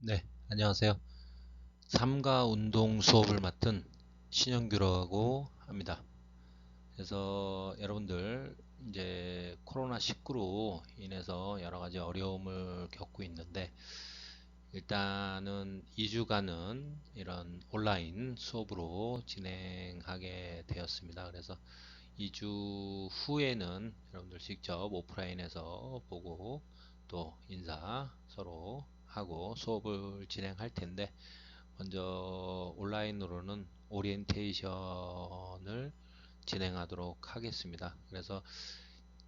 네, 안녕하세요. 삼가 운동 수업을 맡은 신영규라고 합니다. 그래서 여러분들 이제 코로나19로 인해서 여러 가지 어려움을 겪고 있는데 일단은 2주간은 이런 온라인 수업으로 진행하게 되었습니다. 그래서 2주 후에는 여러분들 직접 오프라인에서 보고 또 인사 서로 하고 수업을 진행할 텐데 먼저 온라인으로는 오리엔테이션을 진행하도록 하겠습니다. 그래서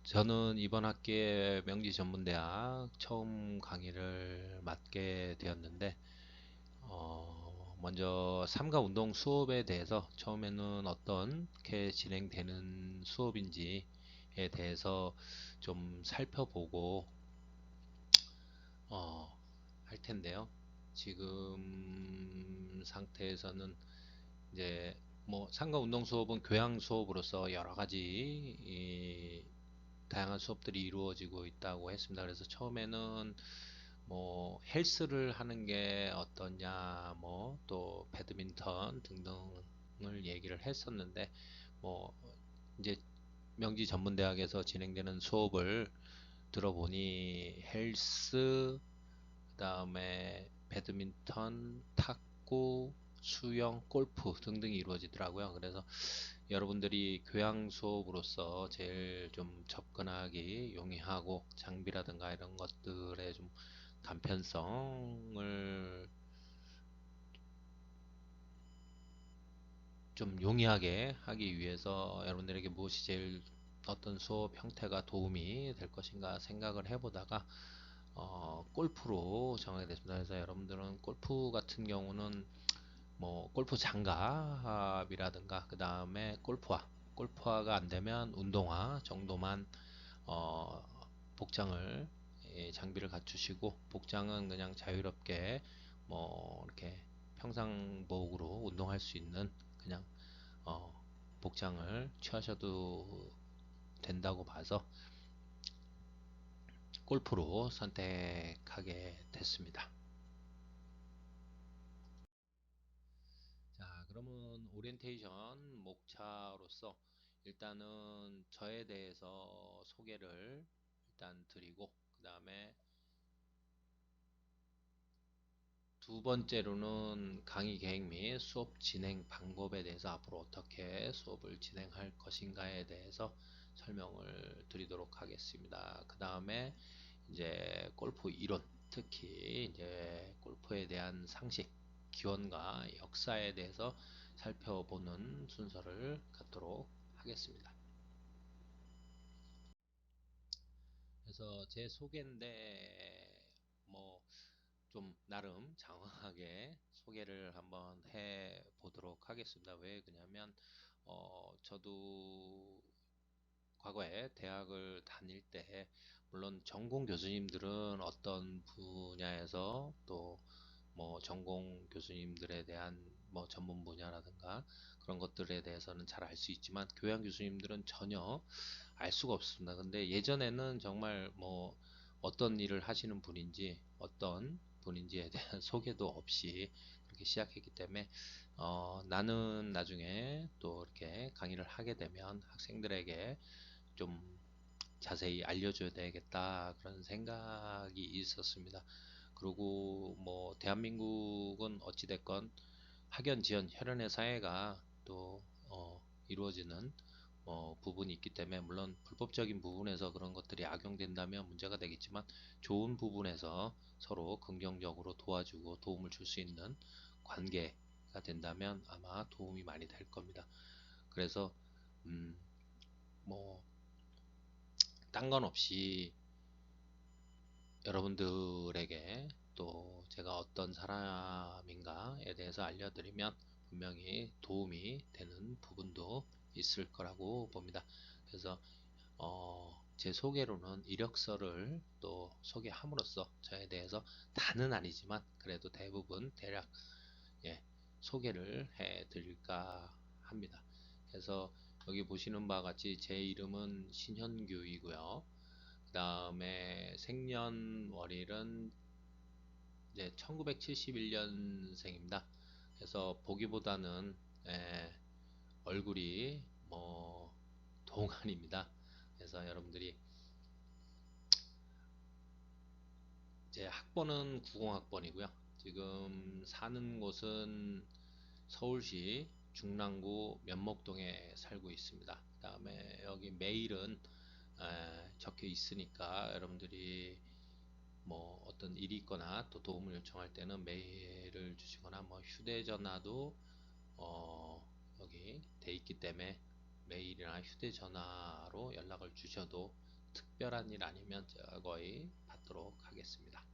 저는 이번 학기에 명지전문대학 처음 강의를 맡게 되었는데 먼저 삼가 운동 수업에 대해서 처음에는 어떻게 진행되는 수업인지에 대해서 좀 살펴보고 어, 할 텐데요. 지금 상태에서는 이제 뭐 상가 운동 수업은 교양 수업으로서 여러 가지 다양한 수업들이 이루어지고 있다고 했습니다. 그래서 처음에는 뭐 헬스를 하는 게 어떠냐, 뭐 또 배드민턴 등등을 얘기를 했었는데 뭐 이제 명지 전문대학에서 진행되는 수업을 들어보니 헬스, 그다음에 배드민턴, 탁구, 수영, 골프 등등이 이루어지더라고요. 그래서 여러분들이 교양 수업으로서 제일 좀 접근하기 용이하고 장비라든가 이런 것들의 좀 간편성을 좀 용이하게 하기 위해서 여러분들에게 무엇이 제일 어떤 수업 형태가 도움이 될 것인가 생각을 해보다가 골프로 정하게 됐습니다. 그래서 여러분들은 골프 같은 경우는 뭐 골프 장갑이라든가 그 다음에 골프화가 안 되면 운동화 정도만 어, 복장을 장비를 갖추시고 복장은 그냥 자유롭게 뭐 이렇게 평상복으로 운동할 수 있는 그냥 어, 복장을 취하셔도 된다고 봐서 골프로 선택하게 됐습니다. 자, 그러면 오리엔테이션 목차로서 일단은 저에 대해서 소개를 일단 드리고 그 다음에 두 번째로는 강의 계획 및 수업 진행 방법에 대해서 앞으로 어떻게 수업을 진행할 것인가에 대해서 설명을 드리도록 하겠습니다. 그 다음에 이제 골프 이론, 특히 이제 골프에 대한 상식, 기원과 역사에 대해서 살펴보는 순서를 갖도록 하겠습니다. 그래서 제 소개인데 뭐 좀 나름 장황하게 소개를 한번 해 보도록 하겠습니다. 왜 그러냐면 저도 과거에 대학을 다닐 때 물론 전공 교수님들은 어떤 분야에서 또 뭐 전공 교수님들에 대한 뭐 전문 분야라든가 그런 것들에 대해서는 잘 알 수 있지만 교양 교수님들은 전혀 알 수가 없습니다. 근데 예전에는 정말 뭐 어떤 일을 하시는 분인지 어떤 분인지에 대한 소개도 없이 그렇게 시작했기 때문에 나는 나중에 또 이렇게 강의를 하게 되면 학생들에게 좀 자세히 알려줘야 되겠다 그런 생각이 있었습니다. 그리고 뭐 대한민국은 어찌됐건 학연, 지연, 혈연의 사회가 또 이루어지는 부분이 있기 때문에 물론 불법적인 부분에서 그런 것들이 악용된다면 문제가 되겠지만 좋은 부분에서 서로 긍정적으로 도와주고 도움을 줄 수 있는 관계가 된다면 아마 도움이 많이 될 겁니다. 그래서 음, 뭐 딴 건 없이 여러분들에게 또 제가 어떤 사람인가에 대해서 알려드리면 분명히 도움이 되는 부분도 있을 거라고 봅니다. 그래서 제 소개로는 이력서를 또 소개함으로써 저에 대해서 다는 아니지만 그래도 대부분 대략 예, 소개를 해 드릴까 합니다. 그래서 여기 보시는 바와 같이 제 이름은 신현규이고요. 그 다음에 생년월일은 이제 1971년생입니다. 그래서 보기보다는 얼굴이 뭐 동안입니다. 그래서 여러분들이 제 학번은 90학번이고요. 지금 사는 곳은 서울시 중랑구 면목동에 살고 있습니다. 그 다음에 여기 메일은 적혀 있으니까 여러분들이 뭐 어떤 일이 있거나 또 도움을 요청할 때는 메일을 주시거나 뭐 휴대전화도 여기 돼 있기 때문에 메일이나 휴대전화로 연락을 주셔도 특별한 일 아니면 제가 거의 받도록 하겠습니다.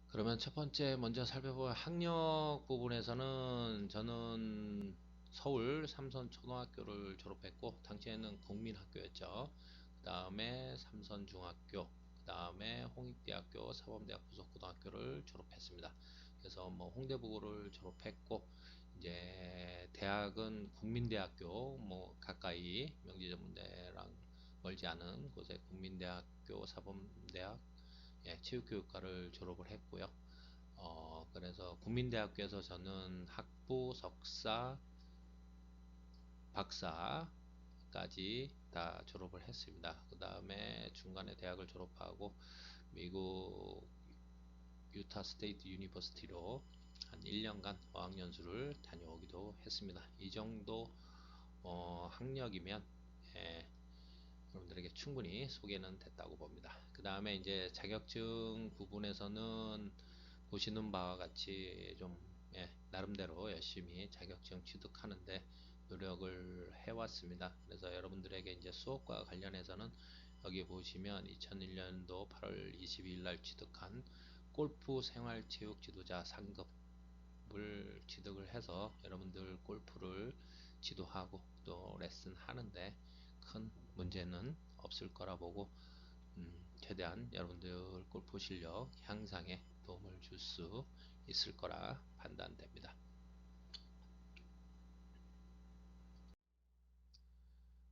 그러면 첫 번째 먼저 살펴볼 학력 부분에서는 저는 서울 삼선초등학교를 졸업했고 당시에는 국민학교였죠. 그 다음에 삼선중학교, 그 다음에 홍익대학교 사범대학 부속고등학교를 졸업했습니다. 그래서 뭐 홍대부고를 졸업했고 이제 대학은 국민대학교 뭐 가까이 명지전문대랑 멀지 않은 곳에 국민대학교 사범대학 체육교육과를 졸업을 했고요. 그래서 국민대학교에서 저는 학부, 석사, 박사까지 다 졸업을 했습니다. 그 다음에 중간에 대학을 졸업하고 미국 유타 스테이트 유니버시티로 한 1년간 어학연수를 다녀오기도 했습니다. 이 정도 학력이면 여러분들에게 충분히 소개는 됐다고 봅니다. 그 다음에 이제 자격증 부분에서는 보시는 바와 같이 좀 나름대로 열심히 자격증 취득하는데 노력을 해왔습니다. 그래서 여러분들에게 이제 수업과 관련해서는 여기 보시면 2001년도 8월 22일 날 취득한 골프 생활체육 지도자 상급을 취득을 해서 여러분들 골프를 지도하고 또 레슨 하는데 큰 문제는 없을 거라 보고 최대한 여러분들 골프 실력 향상에 도움을 줄 수 있을 거라 판단됩니다.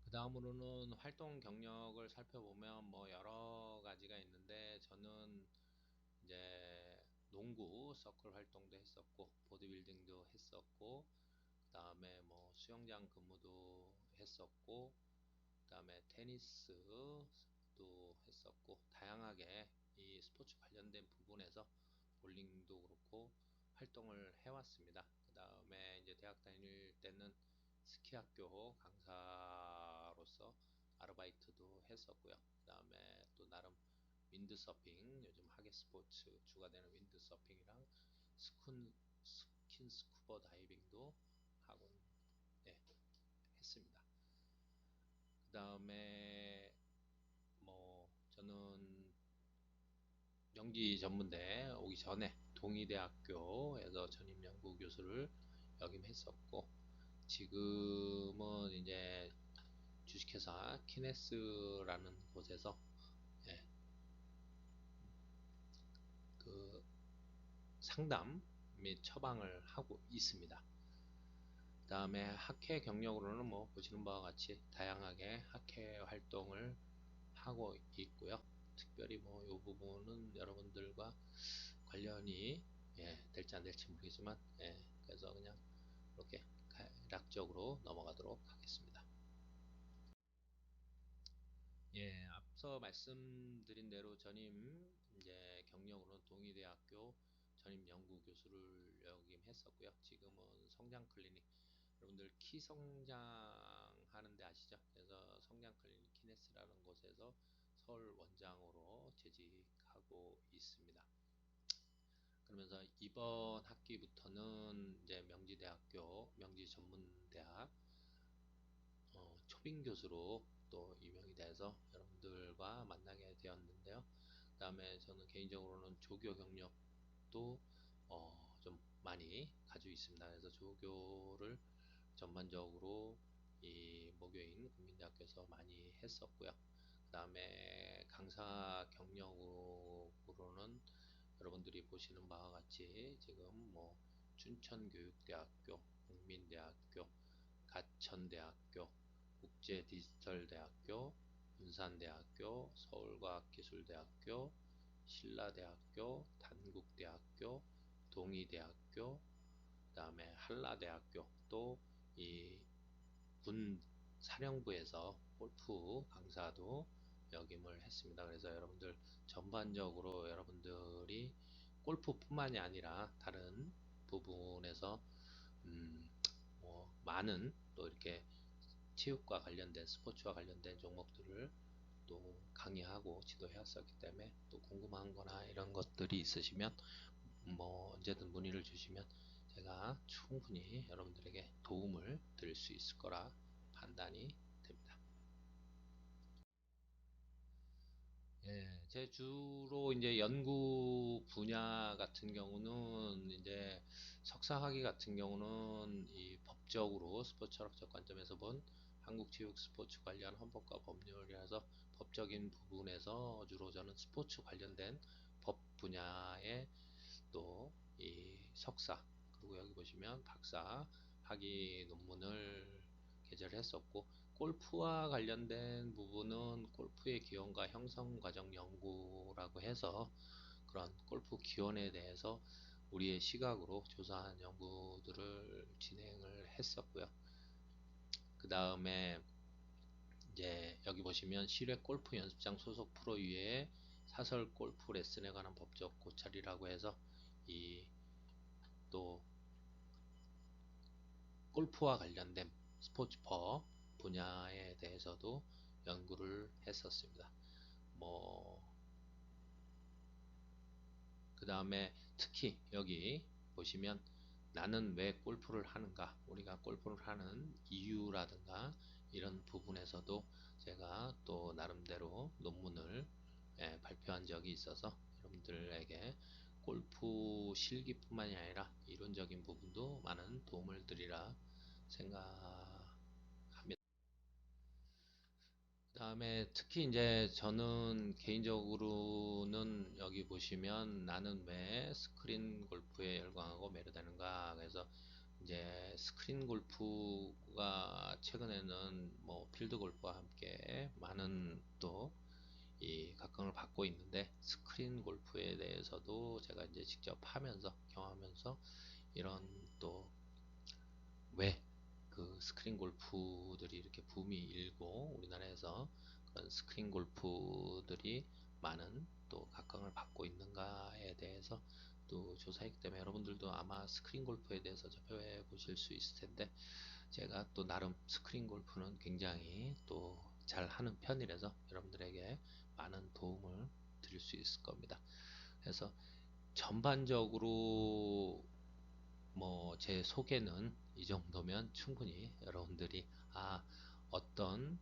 그 다음으로는 활동 경력을 살펴보면 뭐 여러 가지가 있는데 저는 이제 농구 서클 활동도 했었고 보디빌딩도 했었고 그 다음에 뭐 수영장 근무도 했었고 그 다음에 테니스도 했었고 다양하게 이 스포츠 관련된 부분에서 볼링도 그렇고 활동을 해왔습니다. 그 다음에 이제 대학 다닐 때는 스키 학교 강사로서 아르바이트도 했었고요. 그 다음에 또 나름 윈드서핑 요즘 하계 스포츠 주가 되는 윈드서핑이랑 스킨 스쿠버 다이빙도 하곤 했습니다. 그 다음에 뭐 저는 명지 전문대 오기 전에 동의대학교에서 전임 연구 교수를 역임했었고 지금은 이제 주식회사 키네스라는 곳에서 예, 그 상담 및 처방을 하고 있습니다. 그 다음에 학회 경력으로는 뭐 보시는 바와 같이 다양하게 학회 활동을 하고 있고요. 특별히 뭐 이 부분은 여러분들과 관련이 될지 안 될지 모르겠지만 그래서 그냥 이렇게 대략적으로 넘어가도록 하겠습니다. 앞서 말씀드린 대로 전임 이제 경력으로는 동의대학교 전임 연구 교수를 역임했었고요. 지금은 성장 클리닉 여러분들 키 성장하는 데 아시죠? 그래서 성장 클리닉 키네스라는 곳에서 서울 원장으로 재직하고 있습니다. 그러면서 이번 학기부터는 이제 명지대학교 명지전문대학 초빙 교수로 또 임용이 돼서 여러분들과 만나게 되었는데요. 그 다음에 저는 개인적으로는 조교 경력도 좀 많이 가지고 있습니다. 그래서 조교를 전반적으로 이 모교인 국민대학교에서 많이 했었고요. 그 다음에 강사 경력으로는 여러분들이 보시는 바와 같이 지금 뭐 춘천교육대학교, 국민대학교, 가천대학교, 국제디지털대학교, 군산대학교, 서울과학기술대학교, 신라대학교, 단국대학교, 대학교, 동의대학교, 그다음에 한라대학교, 또 이 군 사령부에서 골프 강사도 역임을 했습니다. 그래서 여러분들 전반적으로 여러분들이 골프뿐만이 아니라 다른 부분에서 음, 뭐 많은 또 이렇게 체육과 관련된 스포츠와 관련된 종목들을 또 강의하고 지도해왔었기 때문에 또 궁금한 거나 이런 것들이 있으시면 뭐 언제든 문의를 주시면 제가 충분히 여러분들에게 도움을 드릴 수 있을 거라 판단이 됩니다. 예, 제 주로 이제 연구 분야 같은 경우는 이제 석사학위 같은 경우는 이 법적으로 스포츠 철학적 관점에서 본 한국체육 스포츠 관련 헌법과 법률이라서 법적인 부분에서 주로 저는 스포츠 관련된 법 분야의 또 이 석사, 그리고 여기 보시면 박사 학위 논문을 게재했었고, 골프와 관련된 부분은 골프의 기원과 형성 과정 연구라고 해서 그런 골프 기원에 대해서 우리의 시각으로 조사한 연구들을 진행을 했었고요. 그 다음에 이제 여기 보시면 실외 골프 연습장 소속 프로 이외에 사설 골프 레슨에 관한 법적 고찰이라고 해서 이 또 골프와 관련된 스포츠법 분야에 대해서도 연구를 했었습니다. 뭐, 그 다음에 특히 여기 보시면 나는 왜 골프를 하는가, 우리가 골프를 하는 이유라든가 이런 부분에서도 제가 또 나름대로 논문을 발표한 적이 있어서 여러분들에게 골프 실기뿐만이 아니라 이론적인 부분도 많은 도움을 드리라 생각합니다. 그 다음에 특히 이제 저는 개인적으로는 여기 보시면 나는 왜 스크린 골프에 열광하고 매료되는가. 그래서 이제 스크린 골프가 최근에는 뭐 필드 골프와 함께 많은 또 이 각광을 받고 있는데, 스크린 골프에 대해서도 제가 이제 직접 하면서 경험하면서 이런 또 왜 그 스크린 골프들이 이렇게 붐이 일고 우리나라에서 그런 스크린 골프들이 많은 또 각광을 받고 있는가에 대해서 또 조사했기 때문에 여러분들도 아마 스크린 골프에 대해서 접해 보실 수 있을 텐데, 제가 또 나름 스크린 골프는 굉장히 또 잘하는 편이라서 여러분들에게 많은 도움을 드릴 수 있을 겁니다. 그래서 전반적으로 뭐 제 소개는 이 정도면 충분히 여러분들이 어떤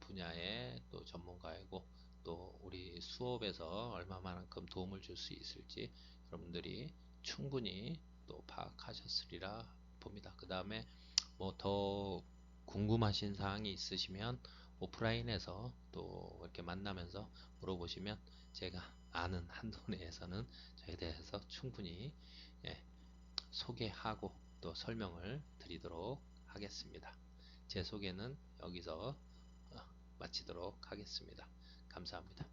분야의 또 전문가이고 또 우리 수업에서 얼마만큼 도움을 줄 수 있을지 여러분들이 충분히 또 파악하셨으리라 봅니다. 그 다음에 뭐 더 궁금하신 사항이 있으시면 오프라인에서 또 이렇게 만나면서 물어보시면 제가 아는 한도 내에서는 저에 대해서 충분히 예, 소개하고 또 설명을 드리도록 하겠습니다. 제 소개는 여기서 어, 마치도록 하겠습니다. 감사합니다.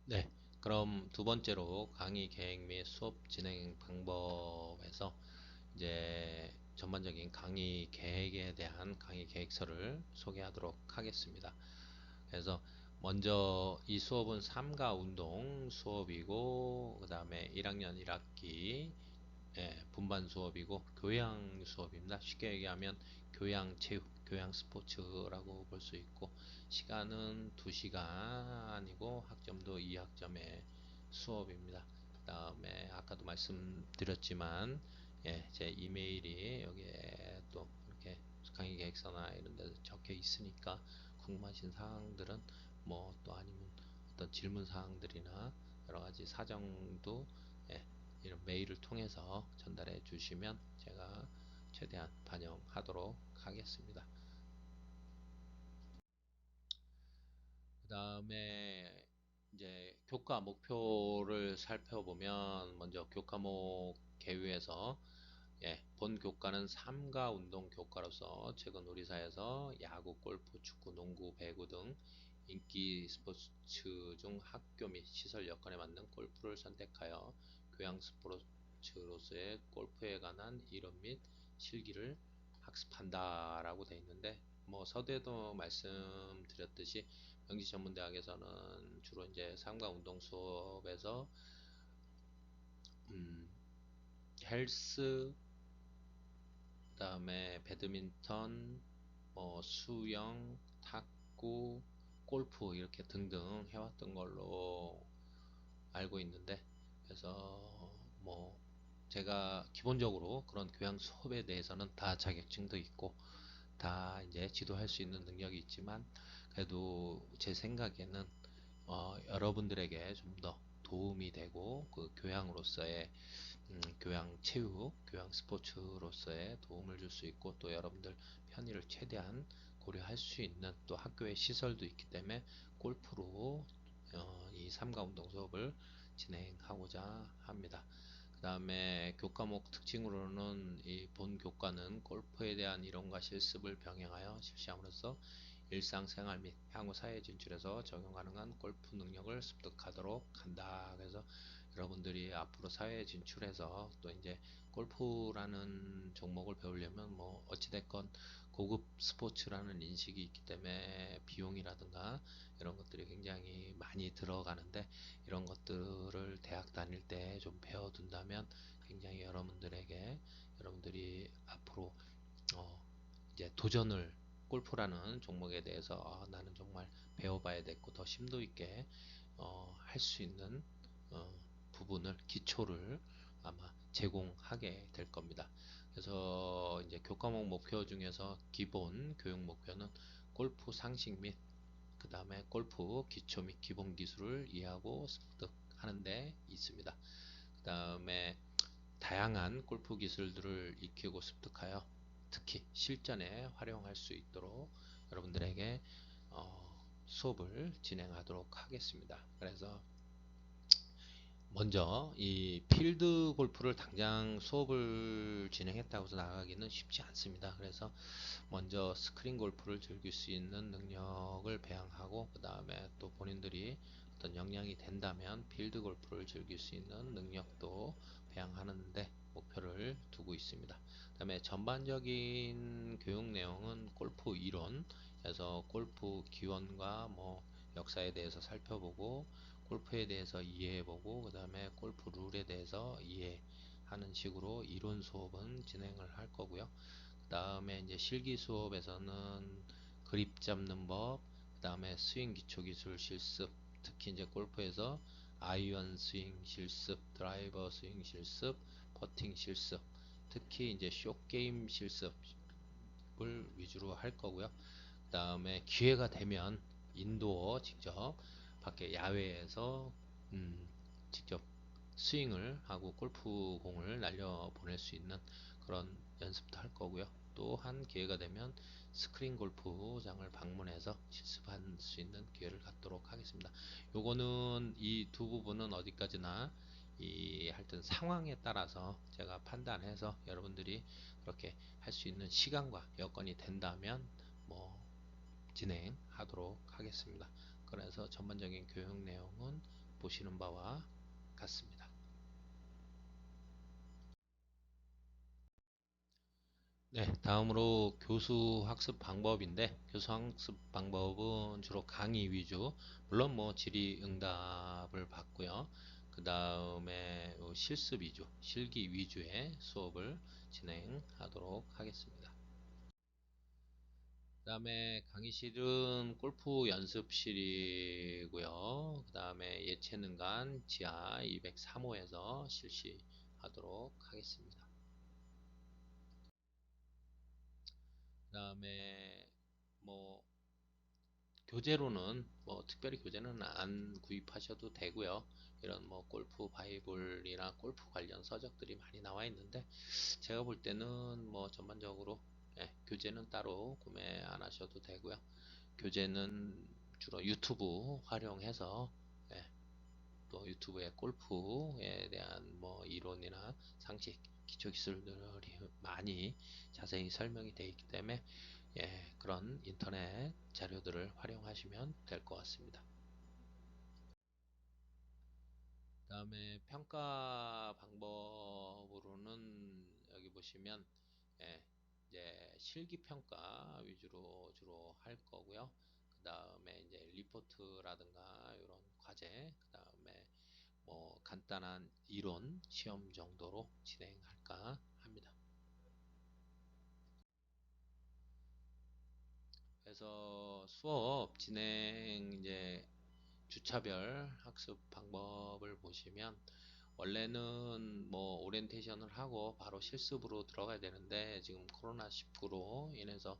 네, 그럼 두 번째로 강의 계획 및 수업 진행 방법에서 이제 전반적인 강의 계획에 대한 강의 계획서를 소개하도록 하겠습니다. 그래서 먼저 이 수업은 3가 운동 수업이고, 그 다음에 1학년 1학기 분반 수업이고 교양 수업입니다. 쉽게 얘기하면 교양 체육, 교양 스포츠라고 볼 수 있고, 시간은 2시간이고 학점도 2학점의 수업입니다. 그 다음에 아까도 말씀드렸지만 제 이메일이 여기에 또 이렇게 강의 계획서나 이런 데 적혀 있으니까 궁금하신 사항들은 뭐 또 아니면 어떤 질문 사항들이나 여러 가지 사정도 예, 이런 메일을 통해서 전달해 주시면 제가 최대한 반영하도록 하겠습니다. 그 다음에 이제 교과 목표를 살펴보면 먼저 교과목 개요에서 예, 본 교과는 삼가 운동 교과로서 최근 우리 사회에서 야구, 골프, 축구, 농구, 배구 등 인기 스포츠 중 학교 및 시설 여건에 맞는 골프를 선택하여 교양 스포츠로서의 골프에 관한 이론 및 실기를 학습한다라고 되어 있는데, 뭐 서두에도 말씀드렸듯이 명지전문대학에서는 주로 이제 삼가 운동 수업에서 음, 헬스, 그다음에 배드민턴, 수영, 탁구, 골프 이렇게 등등 해왔던 걸로 알고 있는데, 그래서 뭐 제가 기본적으로 그런 교양 수업에 대해서는 다 자격증도 있고 다 이제 지도할 수 있는 능력이 있지만, 그래도 제 생각에는 여러분들에게 좀 더 도움이 되고 그 교양으로서의 교양 체육, 교양 스포츠로서의 도움을 줄 수 있고, 또 여러분들 편의를 최대한 고려할 수 있는 또 학교의 시설도 있기 때문에 골프로 이 삼가 운동 수업을 진행하고자 합니다. 그 다음에 교과목 특징으로는 이 본 교과는 골프에 대한 이론과 실습을 병행하여 실시함으로써 일상생활 및 향후 사회 진출에서 적용 가능한 골프 능력을 습득하도록 한다. 그래서 여러분들이 앞으로 사회에 진출해서 또 이제 골프라는 종목을 배우려면 뭐 어찌됐건 고급 스포츠라는 인식이 있기 때문에 비용이라든가 이런 것들이 굉장히 많이 들어가는데, 이런 것들을 대학 다닐 때 좀 배워둔다면 굉장히 여러분들이 앞으로 어 이제 도전을, 골프라는 종목에 대해서 나는 정말 배워봐야겠고 더 심도 있게 할 수 있는 어, 부분을, 기초를 아마 제공하게 될 겁니다. 그래서 이제 교과목 목표 중에서 기본 교육 목표는 골프 상식 및 그 다음에 골프 기초 및 기본 기술을 이해하고 습득하는 데 있습니다. 그 다음에 다양한 골프 기술들을 익히고 습득하여 특히 실전에 활용할 수 있도록 여러분들에게 수업을 진행하도록 하겠습니다. 그래서 먼저 이 필드 골프를 당장 수업을 진행했다고 해서 나가기는 쉽지 않습니다. 그래서 먼저 스크린 골프를 즐길 수 있는 능력을 배양하고, 그 다음에 또 본인들이 어떤 역량이 된다면 필드 골프를 즐길 수 있는 능력도 배양하는데 목표를 두고 있습니다. 그 다음에 전반적인 교육 내용은 골프 이론에서 골프 기원과 뭐 역사에 대해서 살펴보고, 골프에 대해서 이해해보고, 그 다음에 골프 룰에 대해서 이해하는 식으로 이론 수업은 진행을 할 거고요. 그 다음에 이제 실기 수업에서는 그립 잡는 법, 그 다음에 스윙 기초 기술 실습, 특히 이제 골프에서 아이언 스윙 실습, 드라이버 스윙 실습, 퍼팅 실습, 특히 이제 숏 게임 실습을 위주로 할 거고요. 그 다음에 기회가 되면 인도어 직접 밖에 야외에서 음, 직접 스윙을 하고 골프 공을 날려 보낼 수 있는 그런 연습도 할 거고요. 또한 기회가 되면 스크린 골프장을 방문해서 실습할 수 있는 기회를 갖도록 하겠습니다. 요거는 이 두 부분은 어디까지나 이 하여튼 상황에 따라서 제가 판단해서 여러분들이 그렇게 할 수 있는 시간과 여건이 된다면 뭐 진행하도록 하겠습니다. 그래서 전반적인 교육 내용은 보시는 바와 같습니다. 네, 다음으로 교수 학습 방법인데, 교수 학습 방법은 주로 강의 위주, 물론 뭐 질의 응답을 받고요. 그 다음에 실습 위주, 실기 위주의 수업을 진행하도록 하겠습니다. 그 다음에 강의실은 골프 연습실이고요. 그 다음에 예체능관 지하 203호에서 실시하도록 하겠습니다. 그 다음에 뭐 교재로는 뭐 특별히 교재는 안 구입하셔도 되고요. 이런 뭐 골프 바이블이나 골프 관련 서적들이 많이 나와 있는데, 제가 볼 때는 뭐 전반적으로 교재는 따로 구매 안 하셔도 되고요. 교재는 주로 유튜브 활용해서 예, 또 유튜브에 골프에 대한 뭐 이론이나 상식, 기초 기술들이 많이 자세히 설명이 되어 있기 때문에 그런 인터넷 자료들을 활용하시면 될 것 같습니다. 그 다음에 평가 방법으로는 여기 보시면 예, 이제 실기 평가 위주로 주로 할 거고요. 그 다음에 이제 리포트라든가 이런 과제, 그 다음에 뭐 간단한 이론 시험 정도로 진행할까 합니다. 그래서 수업 진행 이제 주차별 학습 방법을 보시면 원래는 뭐 오리엔테이션을 하고 바로 실습으로 들어가야 되는데 지금 코로나19로 인해서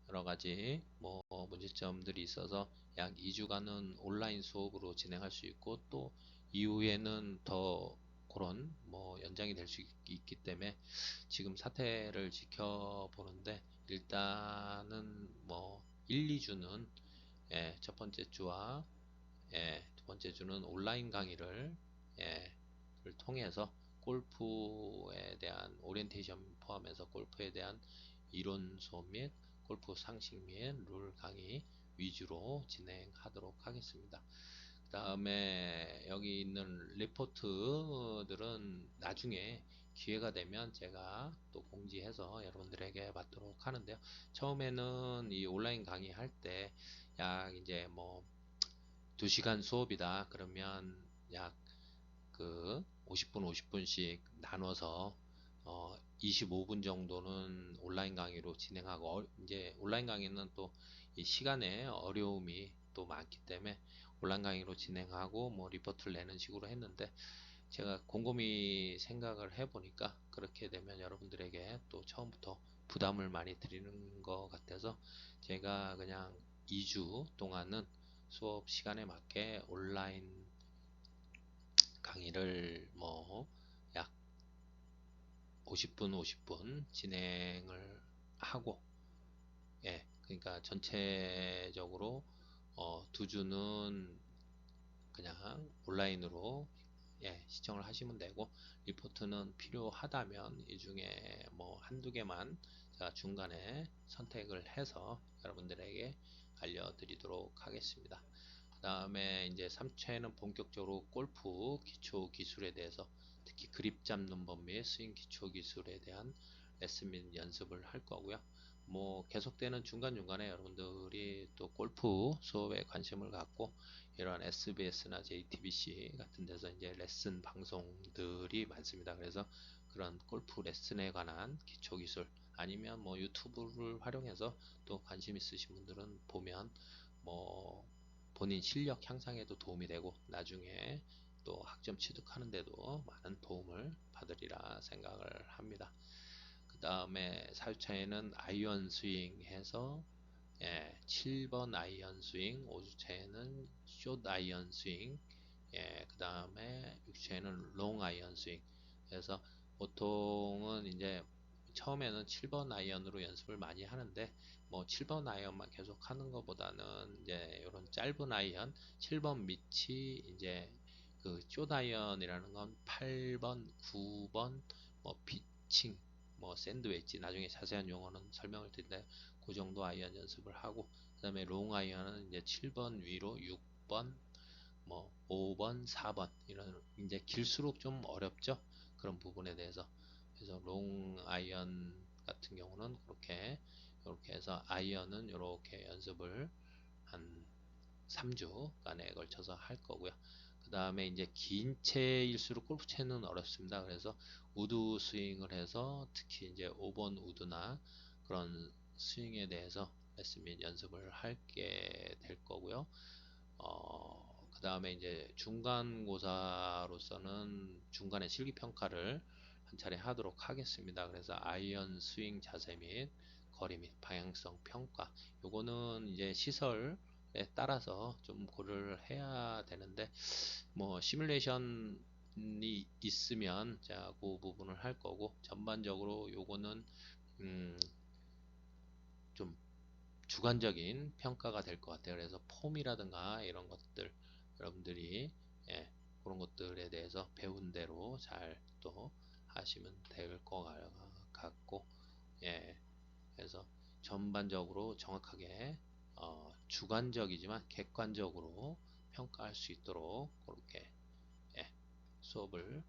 여러 가지 뭐 문제점들이 있어서 약 2주간은 온라인 수업으로 진행할 수 있고 또 이후에는 더 그런 뭐 연장이 될 수 있기 때문에 지금 사태를 지켜보는데 일단은 뭐 1, 2주는 첫 번째 주와 두 번째 주는 온라인 강의를 통해서 골프에 대한 오리엔테이션 포함해서 골프에 대한 이론 수업 및 골프 상식 및 룰 강의 위주로 진행하도록 하겠습니다. 그 다음에 여기 있는 리포트들은 나중에 기회가 되면 제가 또 공지해서 여러분들에게 받도록 하는데요. 처음에는 이 온라인 강의 할 때 약 이제 뭐 2시간 수업이다. 그러면 약 그 50분 50분씩 나눠서 25분 정도는 온라인 강의로 진행하고 이제 온라인 강의는 또 이 시간에 어려움이 또 많기 때문에 온라인 강의로 진행하고 뭐 리포트를 내는 식으로 했는데 제가 곰곰이 생각을 해보니까 그렇게 되면 여러분들에게 또 처음부터 부담을 많이 드리는 것 같아서 제가 그냥 2주 동안은 수업 시간에 맞게 온라인 강의를 뭐 약 50분 50분 진행을 하고 그러니까 전체적으로 2주는 그냥 온라인으로 시청을 하시면 되고 리포트는 필요하다면 이 중에 뭐 한두 개만 제가 중간에 선택을 해서 여러분들에게 알려드리도록 하겠습니다. 그 다음에 이제 3차에는 본격적으로 골프 기초 기술에 대해서 특히 그립 잡는 법 및 스윙 기초 기술에 대한 레슨 및 연습을 할 거고요. 뭐 계속되는 중간중간에 여러분들이 또 골프 수업에 관심을 갖고 이런 SBS나 JTBC 같은 데서 이제 레슨 방송들이 많습니다. 그래서 그런 골프 레슨에 관한 기초 기술 아니면 뭐 유튜브를 활용해서 또 관심 있으신 분들은 보면 뭐 본인 실력 향상에도 도움이 되고 나중에 또 학점 취득하는데도 많은 도움을 받으리라 생각을 합니다. 그 다음에 4주차에는 아이언 스윙 해서 7번 아이언 스윙, 5주차에는 숏 아이언 스윙, 그 다음에 6주차에는 롱 아이언 스윙. 그래서 보통은 이제 처음에는 7번 아이언으로 연습을 많이 하는데 뭐 7번 아이언만 계속 하는 것보다는 이제 이런 짧은 아이언 7번 밑이 이제 그숏 아이언이라는 건 8번, 9번 뭐 피칭 뭐 샌드웨지 나중에 자세한 용어는 설명을 드린다. 그 정도 아이언 연습을 하고 그 다음에 롱 아이언은 이제 7번 위로 6번 뭐 5번 4번 이런 이제 길수록 좀 어렵죠. 그런 부분에 대해서 그래서 롱 아이언 같은 경우는 그렇게 이렇게 해서 아이언은 이렇게 연습을 한 3주간에 걸쳐서 할 거고요. 그 다음에 이제 긴 채일수록 골프채는 어렵습니다. 그래서 우드 스윙을 해서 특히 이제 5번 우드나 그런 스윙에 대해서 레슨 및 연습을 할게 될 거고요. 그 다음에 이제 중간고사로서는 중간에 실기평가를 한 차례 하도록 하겠습니다. 그래서 아이언 스윙 자세 및 거리 및 방향성 평가 요거는 이제 시설에 따라서 좀 고려를 해야 되는데 뭐 시뮬레이션이 있으면 제가 그 부분을 할 거고 전반적으로 요거는 음, 좀 주관적인 평가가 될 것 같아요. 그래서 폼이라든가 이런 것들 여러분들이 그런 것들에 대해서 배운 대로 잘 또 하시면 될 것 같고, 예, 그래서 전반적으로 정확하게 주관적이지만 객관적으로 평가할 수 있도록 그렇게, 예, 수업을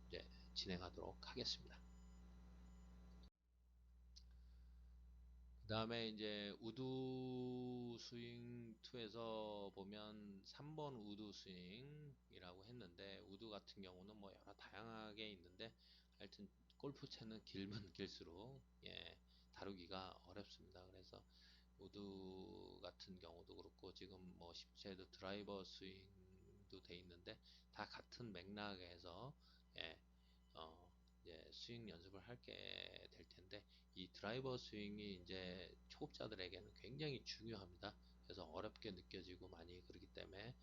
이제 진행하도록 하겠습니다. 그 다음에 이제 우드 스윙 2에서 보면 3번 우드 스윙이라고 했는데, 우드 같은 경우는 뭐 여러 다양하게 있는데, 하여튼 골프 채는 길면 길수록, 예, 다루기가 어렵습니다. 그래서 우드 같은 경우도 그렇고, 지금 뭐 10채도 드라이버 스윙도 돼 있는데, 다 같은 맥락에서, 예, 이제 스윙 연습을 할게 될 텐데, 이 드라이버 스윙이 이제 초급자들에게는 굉장히 중요합니다. 그래서 어렵게 느껴지고 많이 그렇기 때문에,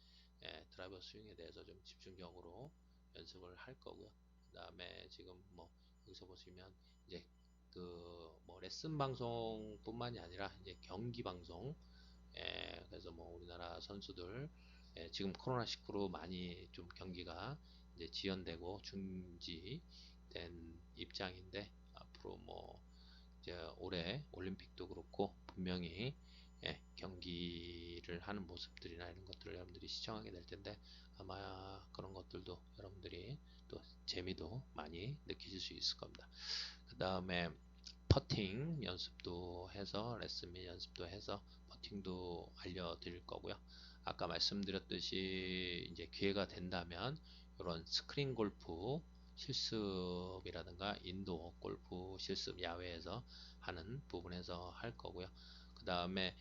예, 드라이버 스윙에 대해서 좀 집중적으로 연습을 할 거고요. 그 다음에 지금 뭐 여기서 보시면 이제 그 뭐 레슨 방송뿐만이 아니라 이제 경기 방송, 예, 그래서 뭐 우리나라 선수들, 예, 지금 코로나19로 많이 좀 경기가 이제 지연되고 중지된 입장인데, 앞으로 뭐 이제 올해 올림픽도 그렇고 분명히, 예, 경기를 하는 모습들이나 이런 것들을 여러분들이 시청하게 될 텐데, 아마 그런 것들도 여러분들이 또 재미도 많이 느끼실 수 있을 겁니다. 그 다음에 퍼팅 연습도 해서, 레슨 및 연습도 해서 퍼팅도 알려드릴 거고요. 아까 말씀드렸듯이 이제 기회가 된다면 이런 스크린 골프 실습이라든가 인도어 골프 실습, 야외에서 하는 부분에서 할 거고요. 그 다음에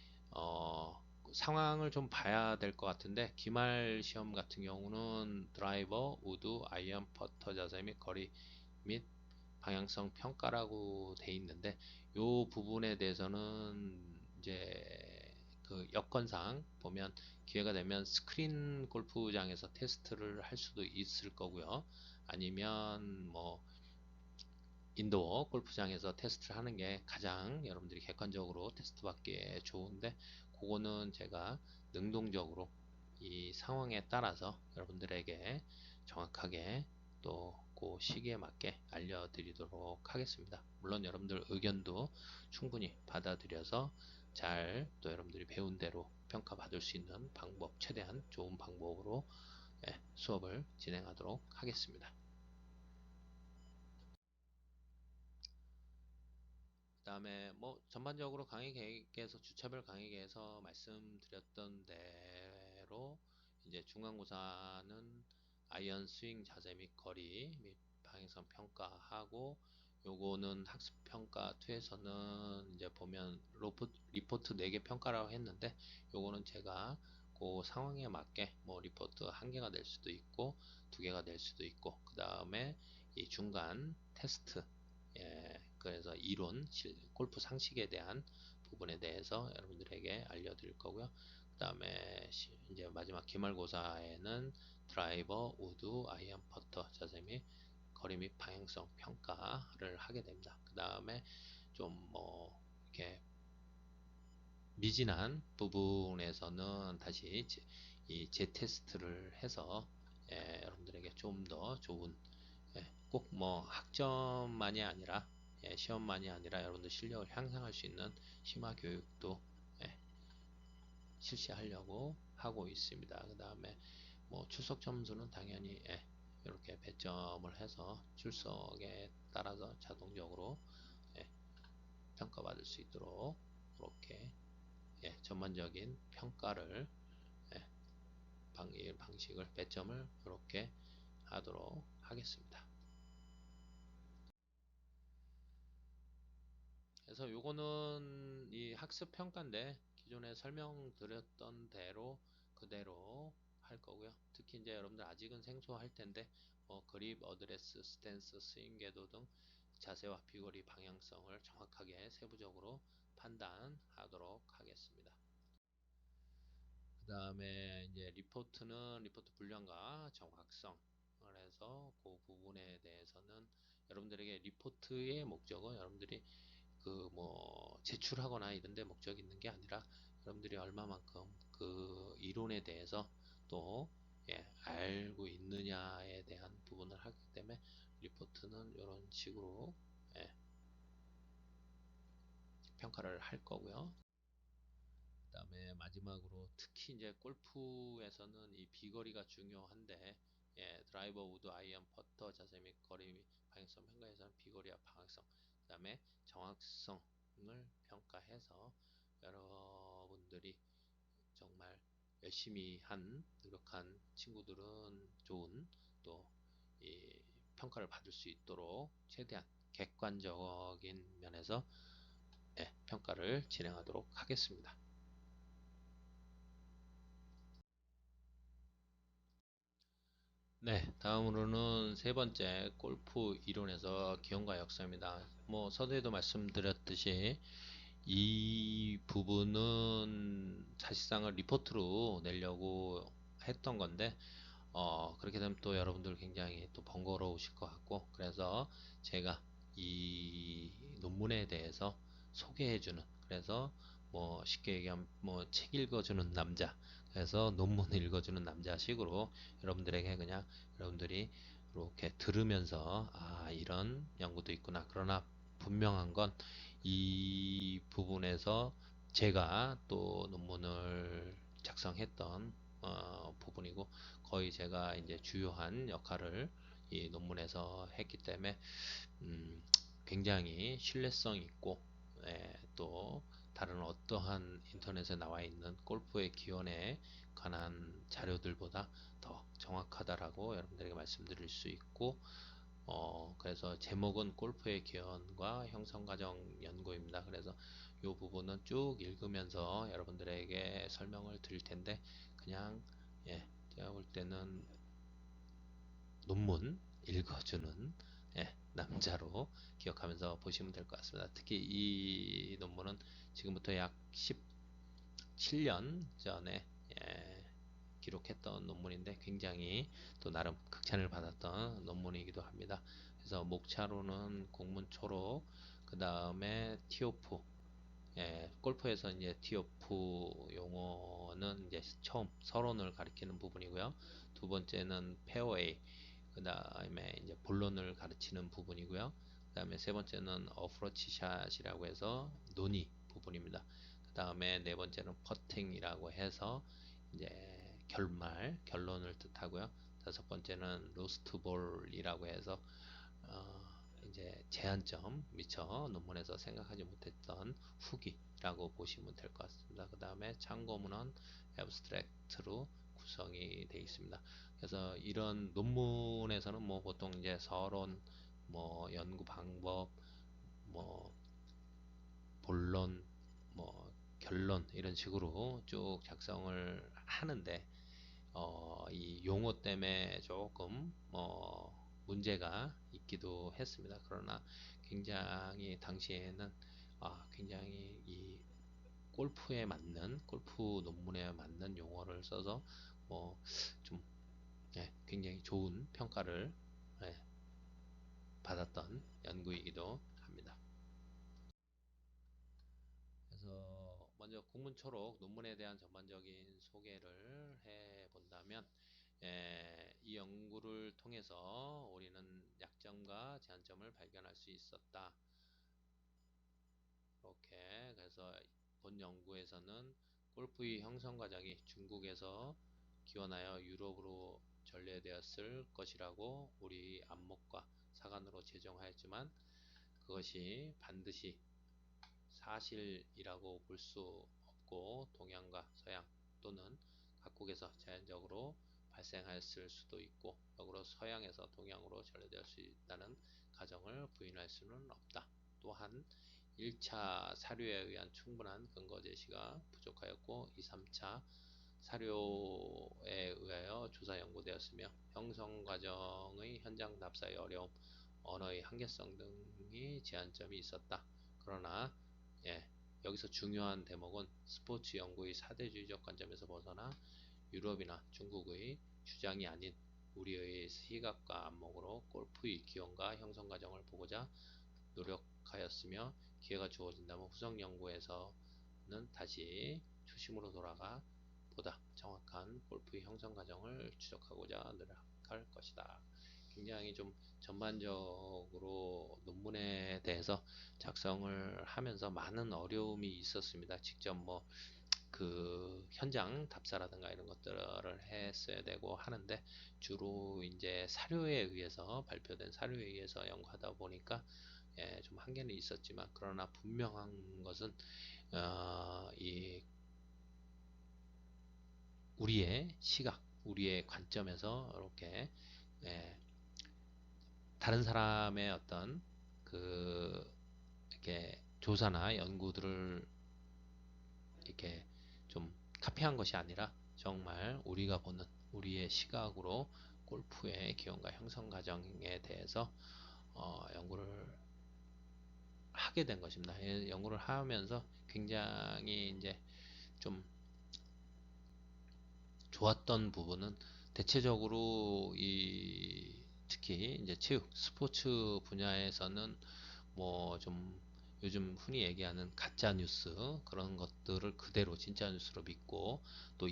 상황을 좀 봐야 될 것 같은데, 기말 시험 같은 경우는 드라이버, 우드, 아이언, 퍼터 자세 및 거리 및 방향성 평가라고 돼 있는데, 요 부분에 대해서는 이제 그 여건상 보면 기회가 되면 스크린 골프장에서 테스트를 할 수도 있을 거고요. 아니면 뭐 인도어 골프장에서 테스트를 하는 게 가장 여러분들이 객관적으로 테스트 받기에 좋은데, 그거는 제가 능동적으로 이 상황에 따라서 여러분들에게 정확하게 또 그 시기에 맞게 알려드리도록 하겠습니다. 물론 여러분들 의견도 충분히 받아들여서 잘 또 여러분들이 배운 대로 평가받을 수 있는 방법, 최대한 좋은 방법으로, 예, 수업을 진행하도록 하겠습니다. 그 다음에 뭐 전반적으로 강의 계획에서, 주차별 강의 계획에서 말씀드렸던 대로 이제 중간고사는 아이언 스윙 자세 및 거리 및 방향성 평가하고, 요거는 학습평가 2에서는 이제 보면 리포트 4개 평가라고 했는데, 요거는 제가 그 상황에 맞게 뭐 리포트 1개가 될 수도 있고 2개가 될 수도 있고, 그 다음에 이 중간 테스트, 예, 그래서 이론, 골프 상식에 대한 부분에 대해서 여러분들에게 알려드릴 거고요. 그 다음에 이제 마지막 기말고사에는 드라이버, 우드, 아이언, 퍼터 자세 및 거리 및 방향성 평가를 하게 됩니다. 그 다음에 좀 뭐 이렇게 미진한 부분에서는 다시 이 재테스트를 해서, 예, 여러분들에게 좀 더 좋은, 예, 꼭 뭐 학점만이 아니라, 예, 시험만이 아니라 여러분들 실력을 향상할 수 있는 심화 교육도, 예, 실시하려고 하고 있습니다. 그 다음에 뭐 출석 점수는 당연히, 예, 이렇게 배점을 해서 출석에 따라서 자동적으로, 예, 평가받을 수 있도록 그렇게, 예, 전반적인 평가를, 예, 방식을, 배점을 이렇게 하도록 하겠습니다. 그래서 요거는 이 학습 평가인데, 기존에 설명드렸던 대로 그대로 할 거고요. 특히 이제 여러분들 아직은 생소할 텐데, 뭐 그립, 어드레스, 스탠스, 스윙 궤도 등 자세와 비거리, 방향성을 정확하게 세부적으로 판단하도록 하겠습니다. 그 다음에 이제 리포트는 리포트 분량과 정확성, 그래서 그 부분에 대해서는 여러분들에게, 리포트의 목적은 여러분들이 그 뭐 제출하거나 이런 데 목적이 있는 게 아니라, 여러분들이 얼마만큼 그 이론에 대해서 또, 예, 알고 있느냐에 대한 부분을 하기 때문에 리포트는 이런 식으로 예, 평가를 할 거고요. 그 다음에 마지막으로 특히 이제 골프에서는 이 비거리가 중요한데 드라이버, 우드, 아이언, 퍼터, 자세 및 거리 및 방향성 평가에서는 비거리와 방향성, 그 다음에 정확성을 평가해서 여러분들이 정말 열심히 노력한 친구들은 좋은 또 이 평가를 받을 수 있도록 최대한 객관적인 면에서 평가를 진행하도록 하겠습니다. 네, 다음으로는 세 번째 골프 이론에서 기원과 역사입니다. 뭐 서두에도 말씀드렸듯이 이 부분은 사실상은 리포트로 내려고 했던 건데 그렇게 되면 또 여러분들 굉장히 또 번거로우실 것 같고, 그래서 제가 이 논문에 대해서 소개해주는, 그래서 뭐 쉽게 얘기하면 뭐 책 읽어주는 남자, 그래서 논문 읽어주는 남자식으로 여러분들에게 그냥 여러분들이 이렇게 들으면서 이런 연구도 있구나. 그러나 분명한 건 이 부분에서 제가 또 논문을 작성했던 부분이고, 거의 제가 이제 주요한 역할을 이 논문에서 했기 때문에 음, 굉장히 신뢰성 있고 또 다른 어떠한 인터넷에 나와 있는 골프의 기원에 관한 자료들보다 더 정확하다라고 여러분들에게 말씀드릴 수 있고, 그래서 제목은 골프의 기원과 형성과정 연구입니다. 그래서 이 부분은 쭉 읽으면서 여러분들에게 설명을 드릴 텐데, 그냥 제가 볼 때는 논문 읽어주는 남자로 기억하면서 보시면 될 것 같습니다. 특히 이 논문은 지금부터 약 17년 전에 기록했던 논문인데 굉장히 또 나름 극찬을 받았던 논문이기도 합니다. 그래서 목차로는 공문 초록, 그 다음에 티오프, 골프에서 이제 티오프 용어는 이제 처음 서론을 가리키는 부분이고요. 두 번째는 페어웨이, 그 다음에 이제 본론을 가르치는 부분이고요. 그 다음에 세 번째는 어프로치 샷이라고 해서 논의 부분입니다. 그 다음에 네 번째는 퍼팅이라고 해서 이제 결론을 뜻하고요. 다섯 번째는 로스트 볼이라고 해서 이제 제한점, 미처 논문에서 생각하지 못했던 후기라고 보시면 될 것 같습니다. 그 다음에 참고문헌 애브스트랙트로 구성이 되어 있습니다. 그래서 이런 논문에서는 뭐 보통 이제 서론, 뭐 연구 방법, 뭐 본론, 뭐 결론 이런 식으로 쭉 작성을 하는데 이 용어 때문에 조금 문제가 있기도 했습니다. 그러나 굉장히 당시에는 굉장히 이 골프 논문에 맞는 용어를 써서 뭐좀 굉장히 좋은 평가를 예, 받았던 연구이기도 합니다. 그래서 먼저 국문초록 논문에 대한 전반적인 소개를 해 본다면, 이 연구를 통해서 우리는 약점과 제한점을 발견할 수 있었다. 이렇게 그래서 본 연구에서는 골프의 형성 과정이 중국에서 기원하여 유럽으로 전래되었을 것이라고 우리 안목과 사관으로 제정하였지만, 그것이 반드시 사실이라고 볼 수 없고 동양과 서양 또는 각국에서 자연적으로 발생했을 수도 있고, 역으로 서양에서 동양으로 전래될 수 있다는 가정을 부인할 수는 없다. 또한 1차 사료에 의한 충분한 근거 제시가 부족하였고 2, 3차 사료에 의하여 조사 연구되었으며 형성 과정의 현장 답사의 어려움, 언어의 한계성 등의 제한점이 있었다. 그러나 여기서 중요한 대목은 스포츠 연구의 사대주의적 관점에서 벗어나 유럽이나 중국의 주장이 아닌 우리의 시각과 안목으로 골프의 기원과 형성 과정을 보고자 노력하였으며, 기회가 주어진다면 후속 연구에서는 다시 초심으로 돌아가 보다 정확한 이러한 골프의 형성 과정을 추적하고자 노력할 것이다. 굉장히 좀 전반적으로 논문에 대해서 작성을 하면서 많은 어려움이 있었습니다. 직접 뭐 그 현장 답사라든가 이런 것들을 했어야 되고 하는데, 주로 이제 사료에 의해서 발표된 사료에 의해서 연구하다 보니까 좀 한계는 있었지만, 그러나 분명한 것은 이 우리의 시각, 우리의 관점에서 이렇게 예, 다른 사람의 어떤 그 이렇게 조사나 연구들을 이렇게 좀 카피한 것이 아니라, 정말 우리가 보는 우리의 시각으로 골프의 기원과 형성 과정에 대해서 연구를 하게 된 것입니다. 연구를 하면서 굉장히 이제 좀 좋았던 부분은, 대체적으로 이 특히 이제 체육 스포츠 분야에서는 뭐 좀 요즘 흔히 얘기하는 가짜 뉴스, 그런 것들을 그대로 진짜 뉴스로 믿고 또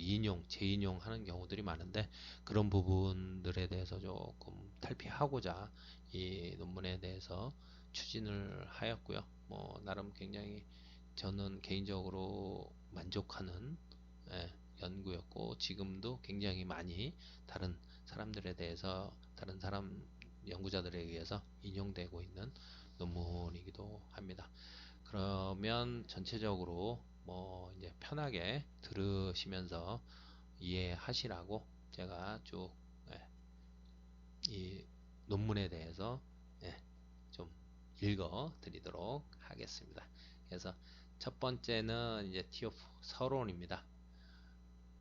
재인용 하는 경우들이 많은데, 그런 부분들에 대해서 조금 탈피하고자 이 논문에 대해서 추진을 하였고요. 뭐 나름 굉장히 저는 개인적으로 만족하는 예, 연구였고, 지금도 굉장히 많이 다른 사람들에 대해서, 다른 사람 연구자들에 의해서 인용되고 있는 논문이기도 합니다. 그러면 전체적으로 뭐 이제 편하게 들으시면서 이해하시라고 제가 쭉 이 논문에 대해서 좀 읽어 드리도록 하겠습니다. 그래서 첫 번째는 이제 티오프 서론입니다.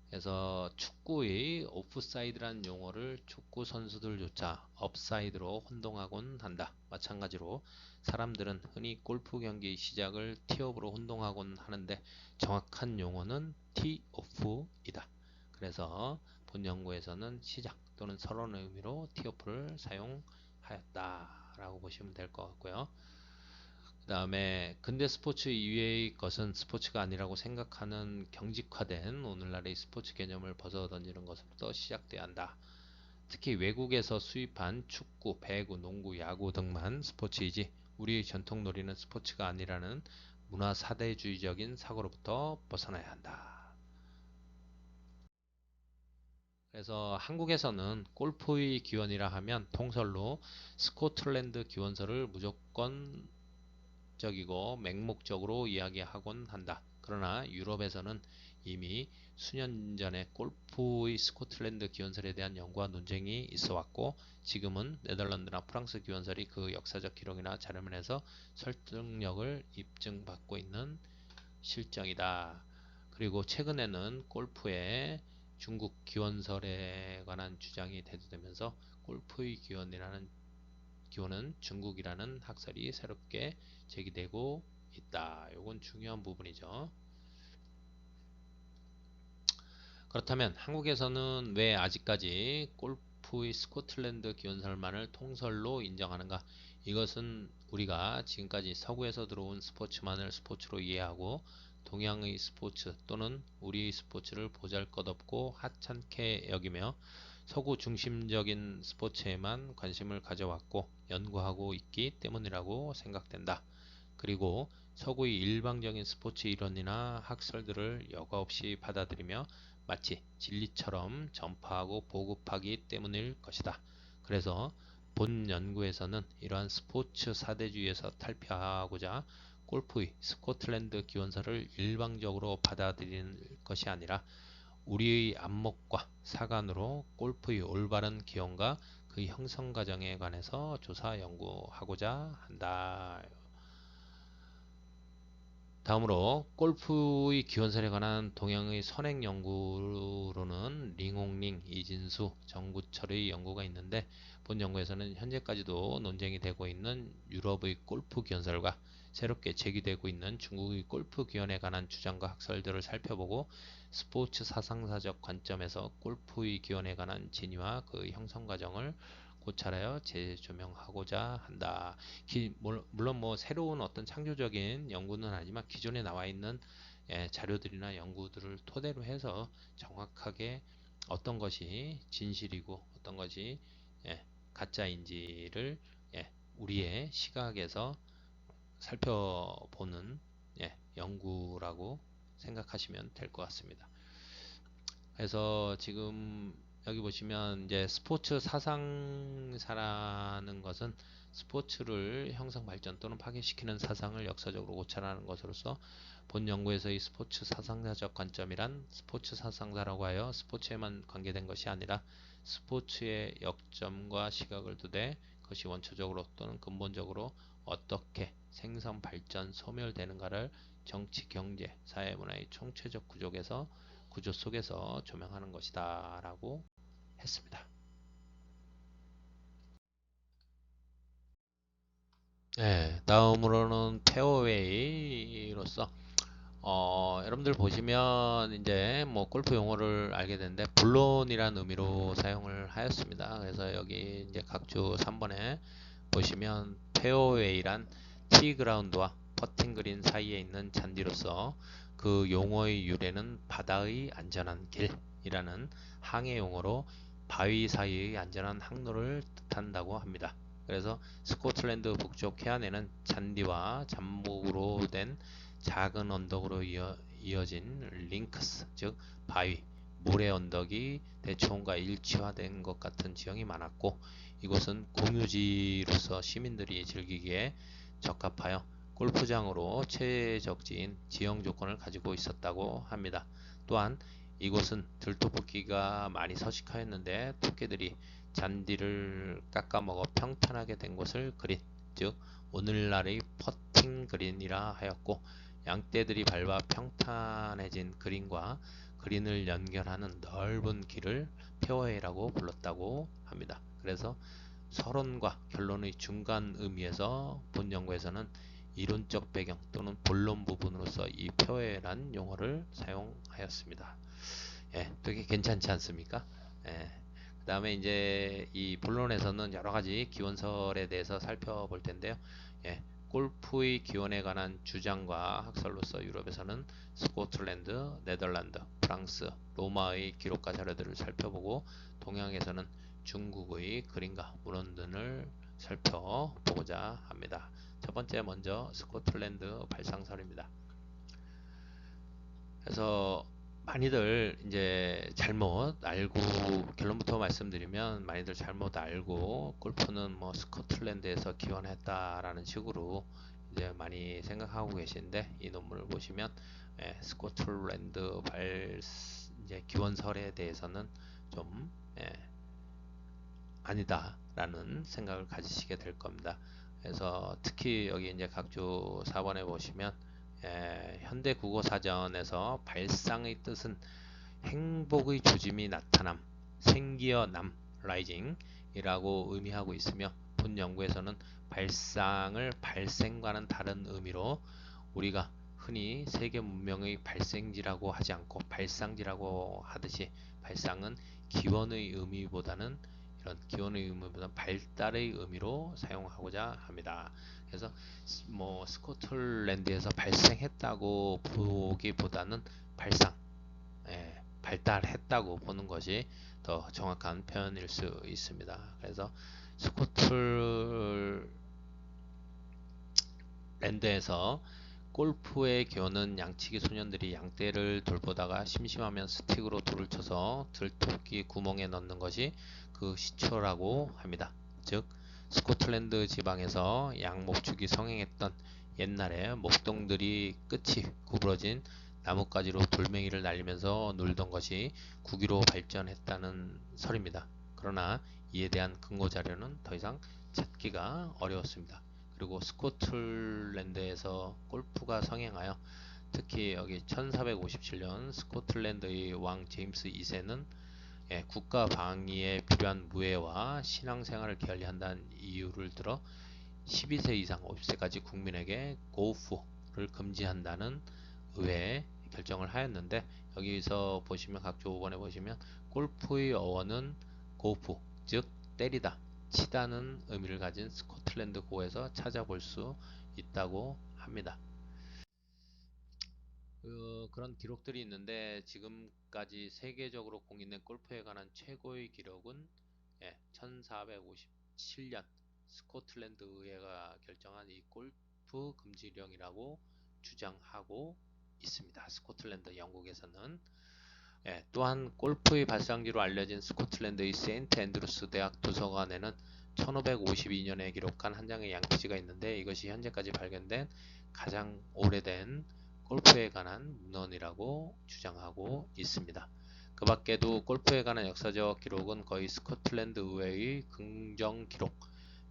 그래서 축구의 오프사이드란 용어를 축구 선수들조차 업사이드로 혼동하곤 한다. 마찬가지로 사람들은 흔히 골프 경기의 시작을 티업으로 혼동하곤 하는데, 정확한 용어는 티오프이다. 그래서 본 연구에서는 시작 또는 서론의 의미로 티오프를 사용하였다 라고 보시면 될 것 같고요. 그 다음에 근대 스포츠 이외의 것은 스포츠가 아니라고 생각하는 경직화된 오늘날의 스포츠 개념을 벗어던지는 것부터 시작돼야 한다. 특히 외국에서 수입한 축구, 배구, 농구, 야구 등만 스포츠이지 우리의 전통 놀이는 스포츠가 아니라는 문화 사대주의적인 사고로부터 벗어나야 한다. 그래서 한국에서는 골프의 기원이라 하면 통설로 스코틀랜드 기원서를 무조건 적이고 맹목적으로 이야기하곤 한다. 그러나 유럽에서는 이미 수년 전에 골프의 스코틀랜드 기원설에 대한 연구와 논쟁이 있어 왔고, 지금은 네덜란드나 프랑스 기원설이 그 역사적 기록이나 자료면에서 설득력을 입증받고 있는 실정이다. 그리고 최근에는 골프의 중국 기원설에 관한 주장이 대두되면서 골프의 기원은 중국이라는 학설이 새롭게 제기되고 있다. 이건 중요한 부분이죠. 그렇다면 한국에서는 왜 아직까지 골프의 스코틀랜드 기원설만을 통설로 인정하는가? 이것은 우리가 지금까지 서구에서 들어온 스포츠만을 스포츠로 이해하고 동양의 스포츠 또는 우리의 스포츠를 보잘것없고 하찮게 여기며 서구 중심적인 스포츠에만 관심을 가져왔고 연구하고 있기 때문이라고 생각된다. 그리고 서구의 일방적인 스포츠 이론이나 학설들을 여과 없이 받아들이며 마치 진리처럼 전파하고 보급하기 때문일 것이다. 그래서 본 연구에서는 이러한 스포츠 사대주의에서 탈피하고자 골프의 스코틀랜드 기원서를 일방적으로 받아들이는 것이 아니라 우리의 안목과 사관으로 골프의 올바른 기원과 그 형성 과정에 관해서 조사 연구하고자 한다. 다음으로 골프의 기원설에 관한 동양의 선행 연구로는 링홍링, 이진수, 정구철의 연구가 있는데, 본 연구에서는 현재까지도 논쟁이 되고 있는 유럽의 골프 기원설과 새롭게 제기되고 있는 중국의 골프 기원에 관한 주장과 학설들을 살펴보고 스포츠 사상사적 관점에서 골프의 기원에 관한 진위와 그 형성 과정을 고찰하여 재조명하고자 한다. 물론 뭐 새로운 어떤 창조적인 연구는 아니지만 기존에 나와 있는 자료들이나 연구들을 토대로 해서 정확하게 어떤 것이 진실이고 어떤 것이 예, 가짜인지를 예, 우리의 시각에서 살펴보는 예, 연구라고 생각하시면 될 것 같습니다. 그래서 지금 여기 보시면 이제 스포츠 사상사라는 것은 스포츠를 형성 발전 또는 파괴시키는 사상을 역사적으로 고찰하는 것으로서 본 연구에서의 스포츠 사상사적 관점이란 스포츠 사상사라고 하여 스포츠에만 관계된 것이 아니라 스포츠의 역점과 시각을 두되 그것이 원초적으로 또는 근본적으로 어떻게 생성 발전 소멸되는가를 정치, 경제, 사회, 문화의 총체적 구조 속에서 조명하는 것이다 라고 했습니다. 네, 다음으로는 페어웨이로서 여러분들 보시면 이제 뭐 골프 용어를 알게 되는데 본론이라는 의미로 사용을 하였습니다. 그래서 여기 이제 각주 3번에 보시면 페어웨이란 티 그라운드와 퍼팅 그린 사이에 있는 잔디로서 그 용어의 유래는 바다의 안전한 길이라는 항해 용어로 바위 사이의 안전한 항로를 뜻한다고 합니다. 그래서 스코틀랜드 북쪽 해안에는 잔디와 잠목으로 된 작은 언덕으로 이어진 링크스, 즉 바위, 모래 언덕이 대초원과 일치화된 것 같은 지형이 많았고 이곳은 공유지로서 시민들이 즐기기에 적합하여 골프장으로 최적지인 지형 조건을 가지고 있었다고 합니다. 또한 이곳은 들토뽑기가 많이 서식하였는데 토끼들이 잔디를 깎아먹어 평탄하게 된 곳을 그린, 즉 오늘날의 퍼팅 그린이라 하였고 양떼들이 밟아 평탄해진 그린과 그린을 연결하는 넓은 길을 페어웨이라고 불렀다고 합니다. 그래서 서론과 결론의 중간 의미에서 본 연구에서는 이론적 배경 또는 본론 부분으로서 이 페어웨이란 용어를 사용하였습니다. 예, 되게 괜찮지 않습니까? 예. 그 다음에 이제 이 본론에서는 여러 가지 기원설에 대해서 살펴볼 텐데요. 예, 골프의 기원에 관한 주장과 학설로서 유럽에서는 스코틀랜드, 네덜란드, 프랑스, 로마의 기록과 자료들을 살펴보고 동양에서는 중국의 그림과 문헌 등을 살펴보고자 합니다. 첫 번째 먼저 스코틀랜드 발상설입니다. 그래서 많이들 이제 잘못 알고 결론부터 말씀드리면 많이들 잘못 알고 골프는 뭐 스코틀랜드에서 기원했다라는 식으로 이제 많이 생각하고 계신데 이 논문을 보시면 스코틀랜드 이제 기원설에 대해서는 좀 아니다라는 생각을 가지시게 될 겁니다. 그래서 특히 여기 이제 각주 4번에 보시면 현대국어사전에서 발상의 뜻은 행복의 조짐이 나타남, 생기어남, 라이징이라고 의미하고 있으며 본 연구에서는 발상을 발생과는 다른 의미로 우리가 흔히 세계 문명의 발생지라고 하지 않고 발상지라고 하듯이 발상은 기원의 의미보다는 이런 기원의 의미보다 발달의 의미로 사용하고자 합니다. 그래서 뭐 스코틀랜드에서 발생했다고 보기보다는 발상, 발달했다고 보는 것이 더 정확한 표현일 수 있습니다. 그래서 스코틀랜드에서 골프의 기원은 양치기 소년들이 양떼를 돌보다가 심심하면 스틱으로 돌을 쳐서 들토끼 구멍에 넣는 것이 그 시초라고 합니다. 즉 스코틀랜드 지방에서 양목축이 성행했던 옛날에 목동들이 끝이 구부러진 나뭇가지로 돌멩이를 날리면서 놀던 것이 구기로 발전했다는 설입니다. 그러나 이에 대한 근거 자료는 더 이상 찾기가 어려웠습니다. 그리고 스코틀랜드에서 골프가 성행하여 특히 여기 1457년 스코틀랜드의 왕 제임스 2세는 국가 방위에 필요한 무예와 신앙생활을 게을리한다는 이유를 들어 12세 이상 50세까지 국민에게 고우프를 금지한다는 의회의 결정을 하였는데 여기서 보시면 각조 5번에 보시면 골프의 어원은 고우프 즉 때리다 치다는 의미를 가진 스코틀랜드 고에서 찾아볼 수 있다고 합니다. 그런 기록들이 있는데 지금 지금까지 세계적으로 공인된 골프에 관한 최고의 기록은 1457년 스코틀랜드 의회가 결정한 이 골프 금지령이라고 주장하고 있습니다. 스코틀랜드 영국에서는 또한 골프의 발상지로 알려진 스코틀랜드의 세인트 앤드루스 대학 도서관에는 1552년에 기록한 한 장의 양피지가 있는데 이것이 현재까지 발견된 가장 오래된 골프에 관한 문헌이라고 주장하고 있습니다. 그 밖에도 골프에 관한 역사적 기록은 거의 스코틀랜드 의회의 긍정 기록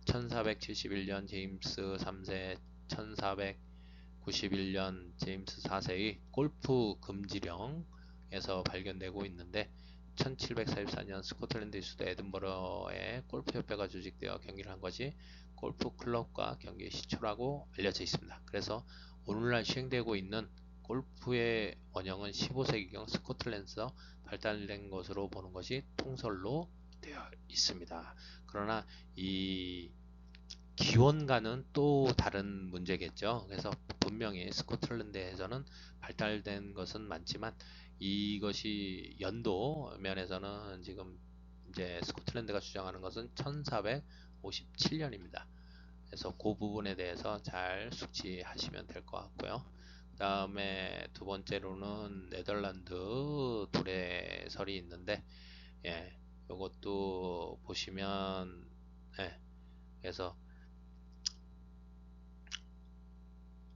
1471년 제임스 3세 1491년 제임스 4세의 골프 금지령에서 발견되고 있는데 1744년 스코틀랜드의 수도 에든버러에 골프협회가 조직되어 경기를 한 것이 골프 클럽과 경기의 시초라고 알려져 있습니다. 그래서 오늘날 시행되고 있는 골프의 원형은 15세기경 스코틀랜드에서 발달된 것으로 보는 것이 통설로 되어 있습니다. 그러나 이 기원과는 또 다른 문제겠죠. 그래서 분명히 스코틀랜드에서는 발달된 것은 많지만 이것이 연도 면에서는 지금 이제 스코틀랜드가 주장하는 것은 1457년입니다. 그래서 그 부분에 대해서 잘 숙지하시면 될 것 같고요. 그 다음에 두 번째로는 네덜란드 도래설이 있는데 이것도 보시면 그래서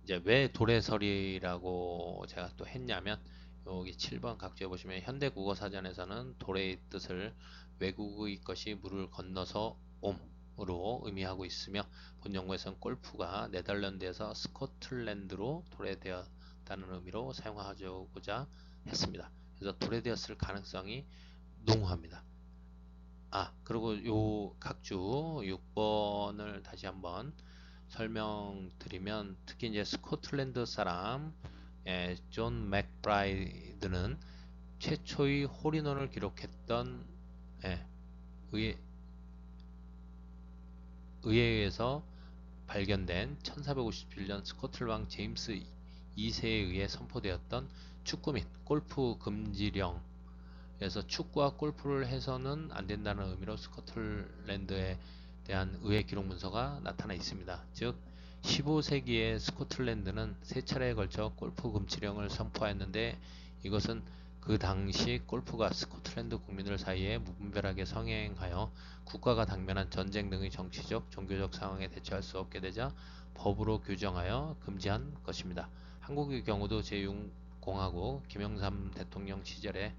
이제 왜 도래설이라고 제가 또 했냐면 여기 7번 각주에 보시면 현대국어사전에서는 도래의 뜻을 외국의 것이 물을 건너서 옴으로 의미하고 있으며 본영어에서는 골프가 네덜란드에서 스코틀랜드로 도래되었다는 의미로 사용하고자 했습니다. 그래서 도래되었을 가능성이 농후합니다. 그리고 요 각주 6번을 다시 한번 설명드리면 특히 이제 스코틀랜드 사람 존 맥브라이드는 최초의 홀인원을 기록했던 의회, 의회에서 발견된 1457년 스코틀 왕 제임스 2세에 의해 선포되었던 축구 및 골프 금지령 에서 축구와 골프를 해서는 안 된다는 의미로 스코틀랜드에 대한 의회 기록 문서가 나타나 있습니다. 즉 15세기에 스코틀랜드는 세 차례에 걸쳐 골프 금지령을 선포하였는데 이것은 그 당시 골프가 스코틀랜드 국민들 사이에 무분별하게 성행하여 국가가 당면한 전쟁 등의 정치적, 종교적 상황에 대처할 수 없게 되자 법으로 규정하여 금지한 것입니다. 한국의 경우도 제6공화국 김영삼 대통령 시절에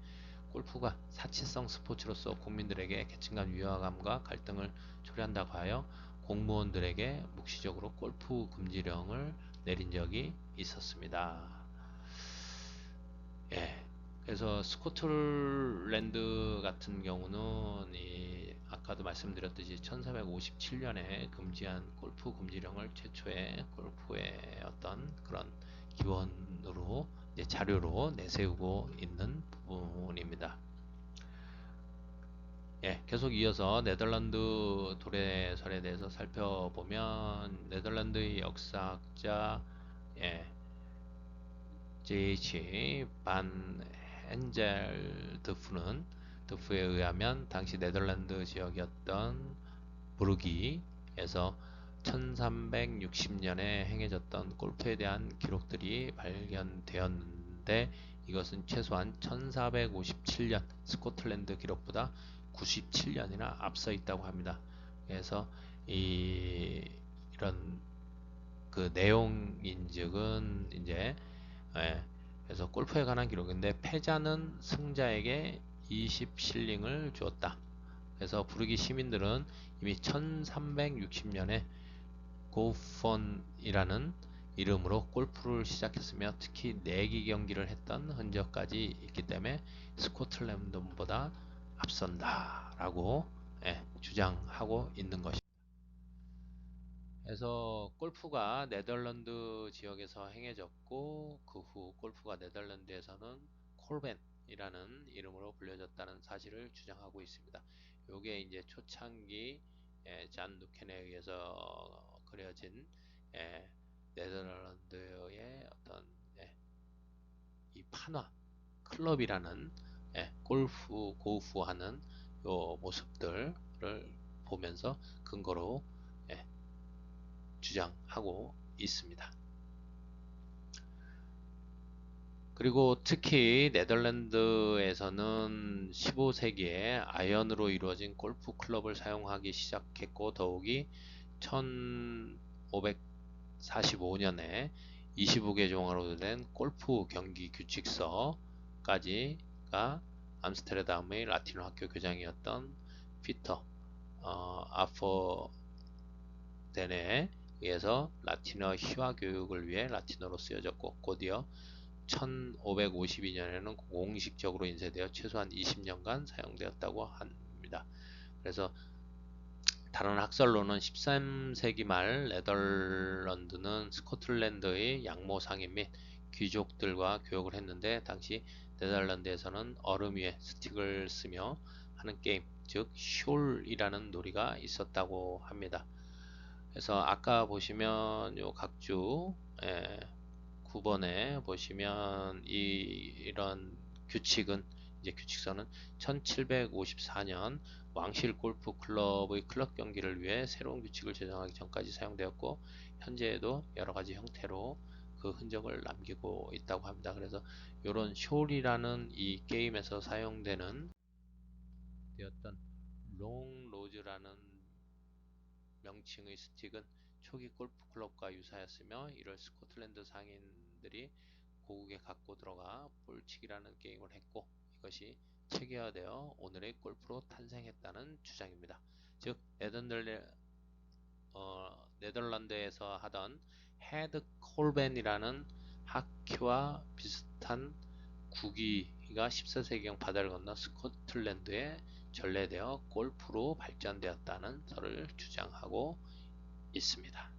골프가 사치성 스포츠로서 국민들에게 계층간 위화감과 갈등을 초래한다고 하여 공무원들에게 묵시적으로 골프 금지령을 내린 적이 있었습니다. 그래서 스코틀랜드 같은 경우는 아까도 말씀드렸듯이 1457년에 금지한 골프 금지령을 최초의 골프의 어떤 그런 기원으로 자료로 내세우고 있는 부분입니다. 계속 이어서 네덜란드 도래설에 대해서 살펴보면 네덜란드의 역사학자 J.H. 반 헨젤 드프에 의하면 당시 네덜란드 지역이었던 부르기에서 1360년에 행해졌던 골프에 대한 기록들이 발견되었는데 이것은 최소한 1457년 스코틀랜드 기록보다 97년이나 앞서 있다고 합니다. 그래서 이런 그 내용인즉은 이제 그래서 골프에 관한 기록인데 패자는 승자에게 20실링을 주었다. 그래서 부르기 시민들은 이미 1360년에 고펀이라는 이름으로 골프를 시작했으며 특히 내기 경기를 했던 흔적까지 있기 때문에 스코틀랜드보다 앞선다 라고 주장하고 있는 것입니다. 그래서 골프가 네덜란드 지역에서 행해졌고 그 후 골프가 네덜란드에서는 콜벤이라는 이름으로 불려졌다는 사실을 주장하고 있습니다. 요게 이제 초창기 잔 누켄에 의해서 그려진 네덜란드의 어떤 이 판화 클럽이라는 고우프하는 요 모습들을 보면서 근거로 예, 주장하고 있습니다. 그리고 특히 네덜란드에서는 15세기에 아연으로 이루어진 골프 클럽을 사용하기 시작했고, 더욱이 1545년에 25개 종으로 된 골프 경기 규칙서까지가 암스테르담의 라틴어 학교 교장이었던 피터 아퍼덴에 의해서 라틴어 희화 교육을 위해 라틴어로 쓰여졌고, 곧이어 1552년에는 공식적으로 인쇄되어 최소한 20년간 사용되었다고 합니다. 그래서 다른 학설로는 13세기 말 네덜란드는 스코틀랜드의 양모 상인 및 귀족들과 교역을 했는데, 당시 네덜란드에서는 얼음 위에 스틱을 쓰며 하는 게임, 즉 숄이라는 놀이가 있었다고 합니다. 그래서 아까 보시면 요 각주 9번에 보시면 이런 규칙은, 이제 규칙서는 1754년 왕실 골프 클럽의 클럽 경기를 위해 새로운 규칙을 제정하기 전까지 사용되었고, 현재에도 여러 가지 형태로 그 흔적을 남기고 있다고 합니다. 그래서 이런 숄이라는 이 게임에서 사용되는 되었던 롱로즈라는 명칭의 스틱은 초기 골프 클럽과 유사했으며, 이를 스코틀랜드 상인들이 고국에 갖고 들어가 볼치기라는 게임을 했고, 이것이 체계화되어 오늘의 골프로 탄생했다는 주장입니다. 즉 네덜란드에서 하던 헤드 콜벤이라는 하키와 비슷한 구기가 14세기경 바다를 건너 스코틀랜드에 전래되어 골프로 발전되었다는 설을 주장하고 있습니다.